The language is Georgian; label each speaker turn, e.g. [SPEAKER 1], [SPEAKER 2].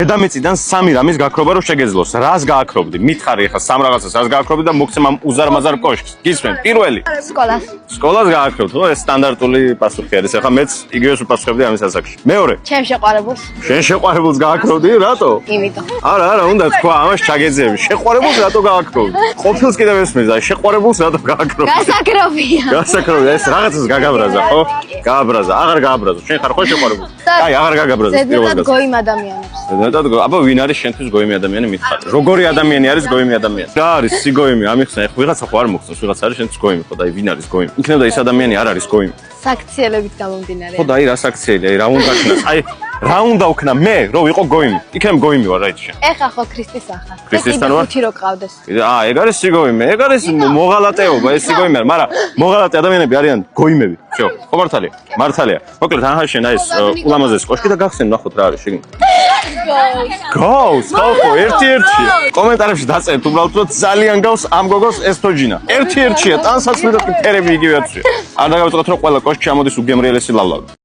[SPEAKER 1] დედამიწიდან სამი რამის გაქრობა რო შეგეძლოს. რას გააქრობდი? მითხარი ახლა სამ რაღაცას რას გააქრობდი და მოგცემ ამ უზარმაზარ კოშკს. გისმენ? პირველი.
[SPEAKER 2] სკოლას.
[SPEAKER 1] სკოლას გააქრობთ, ხო? ეს სტანდარტული პასუხი არის. ახლა მეც იგივეს ვპასუხებდი ამის ასაკში. მეორე.
[SPEAKER 2] ჩემ შეყვარებულს.
[SPEAKER 1] შენ შეყვარებულს გააქრობდი? რატო?
[SPEAKER 2] იმიტომ.
[SPEAKER 1] არა, უნდა თქვა, ამას ჩაგეძიები. შეყვარებულს რატო გააქრობდი? ყოფილს კიდევ ესმის და შეყვარებულს რატო გააქრობდი?
[SPEAKER 2] გასაკრობია.
[SPEAKER 1] გასაკრობია, ეს რაღაცას გაგაბრაზა, ხო? გააბრაზა, აღარ გააბრაზა. შენ ხარ ხო შეყვარებული? აი, აღარ გაგაბრაზა.
[SPEAKER 2] ზედმეტად გოიმ ადამიანებს.
[SPEAKER 1] ზედმეტად აბა ვინ არის შენთვის გოიმი ადამიანი მითხარი? როგორი ადამიანი არის გოიმი ადამიანი? რა არის სიგოიმი? ამიხსნა, ეხლა ვიღაცა ხო არ მოგწონს, ვიღაცა არის შენთვის გოიმი, ხო და აი ვინ არის გოიმი? იქნებოდა ის ადამიანი არ არის გოიმი.
[SPEAKER 2] საქციელებით გამომდინარე.
[SPEAKER 1] ხო და აი რა საქციელი, აი რა უნდა ქნა? აი რა უნდა ვქნა მე, რომ ვიყო გოიმი? იქნებ გოიმი ვარ, რაით შენ.
[SPEAKER 2] ეხა ხო ქრისტის ახლა.
[SPEAKER 1] ქრისტესთან ვარ?
[SPEAKER 2] ხუთი რო ყავდეს.
[SPEAKER 1] ეგ არის სიგოიმი, ეგ არის მოღალატეობა, ეს სიგოიმი არ, მაგრამ მოღალატე ადამიანები არიან გოიმები. შო, ხო მართალია? მართალია. მოკლედ ახლა შენ აი ეს ულამაზესი კოშკი და გახსენ ნახოთ რა არის შეგინდა. გავს, ხალხო, ერთ-ერთი. კომენტარებში დაწერთ უბრალოდ რომ ძალიან გავს ამ გოგოს ესთოჯინა. ერთ-ერთია, ტანსაცმლი და ფერები იგივე არცია. არ დაგავიწყოთ რომ ყველა კოშკი ამოდის უგემრიელესი ლავლავი.